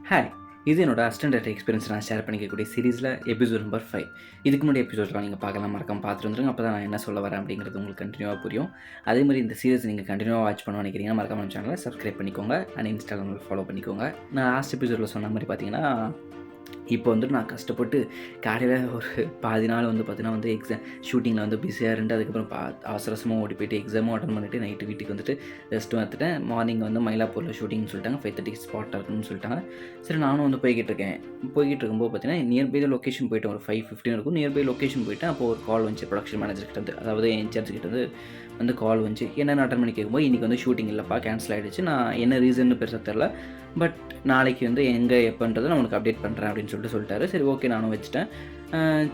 Hi, இது என்னோட assistant director experience நான் ஷேர் பண்ணிக்கக்கூடிய சீரிஸில் எபிசோட் நம்பர் 5. இதுக்கு முன்னாடி எபிசோட்லாம் நீங்கள் பார்க்கலாம், மறக்காம பார்த்துட்டு வந்துருங்க. அப்போ தான் நான் என்ன சொல்ல வரேன் அப்படிங்கிறது உங்களுக்கு கண்டினியூவாக புரியும். அதே மாதிரி இந்த சீரிஸ் நீங்கள் கண்டினியூவாக வாட்ச் பண்ண நினைக்கிறீங்கன்னா மறக்காம நம்ம சேனலை சப்ஸ்கிரைப் பண்ணிக்கோங்க அண்ட் இன்ஸ்டாகிராமில் ஃபாலோ பண்ணிக்கோங்க. நான் லாஸ்ட் எபிசோடில் சொன்ன மாதிரி பார்த்தீங்கன்னா, இப்போ வந்துட்டு நான் கஷ்டப்பட்டு காலையில் ஒரு பாதி நாள் வந்து பார்த்தீங்கன்னா எக்ஸாம் ஷூட்டிங்கில் பிஸியாக இருந்து அதுக்கப்புறம் அவசர அவசரமாக ஓடி போயிட்டு எக்ஸாமும் அட்டன் பண்ணிவிட்டு நைட்டு வீட்டுக்கு வந்துட்டு ரெஸ்ட்டும் எடுத்துட்டேன். மார்னிங் மயிலாப்பூரில் ஷூட்டிங்னு சொல்லிட்டாங்க, 5:30 ஸ்பாட்டாக இருக்குன்னு சொல்லிட்டாங்க. சரி, நானும் போய்கிட்டு இருக்கேன். போய்கிட்டு இருக்கும்போது பார்த்தீங்கன்னா நியர்பை லொக்கேஷன் போய்ட்டு ஒரு 5:15 இருக்கும். நியர்பை லொக்கேஷன் போய்ட்டு அப்போ ஒரு கால் வந்துச்சு ப்ரொடக்ஷன் மேனேஜர்கிட்ட, அதாவது இன்சார்ஜ் கிட்ட கால் வந்துச்சு. என்னென்ன அட்டன் பண்ணி கேட்கும்போது இன்றைக்கி ஷூட்டிங் இல்லைப்பா, கேன்சல் ஆகிடுச்சு. நான் என்ன ரீசன்னு பெருசாக தெரில, பட் நாளைக்கு எங்கே எப்போன்றதை நான் உனக்கு அப்டேட் பண்ணுறேன் அப்படின்னு சொல்லிட்டாரு. சரி, ஓகே, நானும் வச்சுட்டேன்.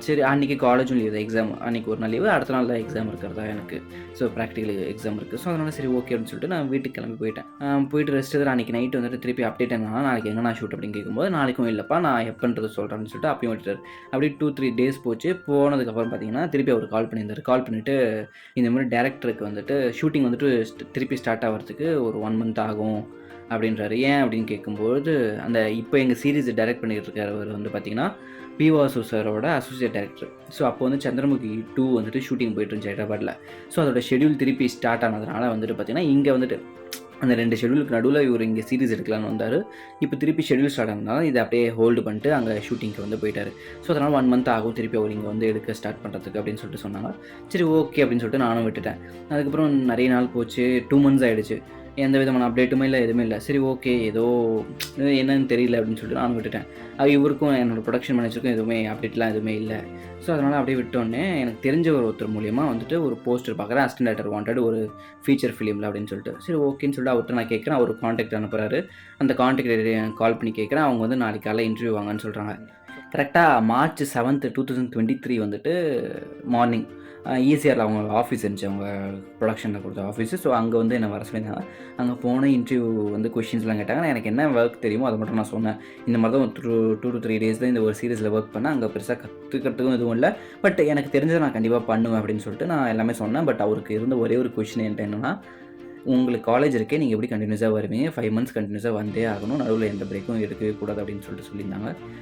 சரி, அன்றைக்கி காலேஜும் லீவு, எக்ஸாம் அன்றைக்கி ஒரு நாள் லீவு, அடுத்த நாள் தான் எக்ஸாம் இருக்கிறதா எனக்கு. ஸோ ப்ராக்டிக்கல் எக்ஸாம் இருக்குது. ஸோ அதனால் சரி ஓகே அப்படின்னு சொல்லிட்டு நான் வீட்டுக்கு கிளம்பி போயிட்டேன். போயிட்டு ரெஸ்ட் எடுத்து அன்றைக்கி நைட்டு திருப்பி அப்டேட் என்னன்னா, நாளைக்கு எங்கே நான் ஷூட் அப்படின்னு கேட்கும்போது நாளைக்கும் இல்லைப்பா, நான் எப்போன்றது சொல்கிறேன்னு சொல்லிட்டு அப்பயும் விட்டுட்டார். அப்படி 2-3 டேஸ் போச்சு. போனதுக்கப்புறம் பார்த்தீங்கன்னா திருப்பி அவர் கால் பண்ணியிருந்தார். கால் பண்ணிவிட்டு இந்த மாதிரி டேரக்டருக்கு ஷூட்டிங் திருப்பி ஸ்டார்ட் ஆகிறதுக்கு ஒரு 1 மந்த் ஆகும் அப்படின்றாரு. ஏன் அப்படின்னு கேட்கும்போது, அந்த இப்போ எங்கள் சீரீஸ் டைரக்ட் பண்ணிகிட்டு இருக்கிறவர் பார்த்தீங்கன்னா பி வாசு சாரோட அசோசியேட் டைரக்டர். ஸோ அப்போ சந்திரமுகி 2 ஷூட்டிங் போயிட்டு இருந்துச்சு ஹைதராபாத்தில். ஸோ அதோட ஷெடியூல் திருப்பி ஸ்டார்ட் ஆனதுனால பார்த்தீங்கன்னா இங்கே அந்த 2 ஷெடியூலுக்கு நடுவில் இவர் இங்கே சீரிஸ் எடுக்கலான்னு வந்தார். இப்போ திருப்பி ஷெடியூல் ஸ்டார்ட் ஆனதுனால இதை அப்படியே ஹோல்டு பண்ணிட்டு அங்கே ஷூட்டிங்க்கு போயிட்டார். ஸோ அதனால் 1 மந்த் ஆகும் திருப்பி அவர் இங்கே எடுக்க ஸ்டார்ட் பண்ணுறதுக்கு அப்படின்னு சொல்லிட்டு சொன்னாங்க. சரி ஓகே அப்படின்னு சொல்லிட்டு நானும் விட்டுட்டேன். அதுக்கப்புறம் நிறைய நாள் போச்சு, 2 மந்த்ஸ் ஆகிடுச்சு. எந்த விதமான அப்டேட்டுமே இல்லை, எதுவுமே இல்லை. சரி ஓகே, ஏதோ என்னன்னு தெரியல அப்படின்னு சொல்லிட்டு நானும் விட்டுட்டேன். இவருக்கும் என்னோடய ப்ரொடக்ஷன் மேனேஜருக்கும் எதுவுமே அப்டேட்லாம் எதுவுமே இல்லை. ஸோ அதனால் அப்படியே விட்டோடனே எனக்கு தெரிஞ்ச ஒருத்தர் மூலியமாக ஒரு போஸ்டர் பார்க்குறேன், அசிஸ்டன்ட் டைரக்டர் வாண்டட் ஒரு ஃபீச்சர் ஃபிலிமில் அப்படின்னு சொல்லிட்டு. சரி ஓகேன்னு சொல்லிட்டு அவர்கிட்ட நான் கேட்குறேன். அவர் காண்டாக்ட் அனுப்புகிறாரு. அந்த காண்டாக்ட் கால் பண்ணி கேட்குறேன். அவங்க நாளைக்கு காலையில் இன்டர்வியூ வாங்கன்னு சொல்கிறாங்க. கரெக்டாக March 7, 2023 மார்னிங் ஈசிஆரில் அவங்க ஆஃபீஸ் இருந்துச்சு, அவங்க ப்ரொடக்ஷனில் கொடுத்த ஆஃபீஸு. ஸோ அங்கே என்னை வர சொல்லியிருந்தாங்க. அங்கே போன இன்டர்வியூ கொஷின்ஸ்லாம் கேட்டாங்க. நான் எனக்கு என்ன ஒர்க் தெரியுமோ அதை மட்டும் நான் சொன்னேன். இந்த மாதிரி தான் 2 to 3 days தான் இந்த ஒரு சீரீஸில் ஒர்க் பண்ணேன். அங்கே பெருசாக கற்றுக்கிறதுக்கும் எதுவும் இல்லை, பட் எனக்கு தெரிஞ்சதை நான் கண்டிப்பாக பண்ணுவேன் அப்படின்னு சொல்லிட்டு நான் எல்லாமே சொன்னேன். பட் அவருக்கு இருந்த ஒரே ஒரு கொஷின் என்கிட்ட என்னென்னா, உங்களுக்கு காலேஜ் இருக்கே, நீங்கள் எப்படி கண்டினியூஸாக வருவீங்க? 5 months கண்டினியூஸாக வந்தே ஆகணும், நடுவில் எந்த பிரேக்கும் எடுக்கவே கூடாது அப்படின்னு சொல்லியிருந்தாங்க.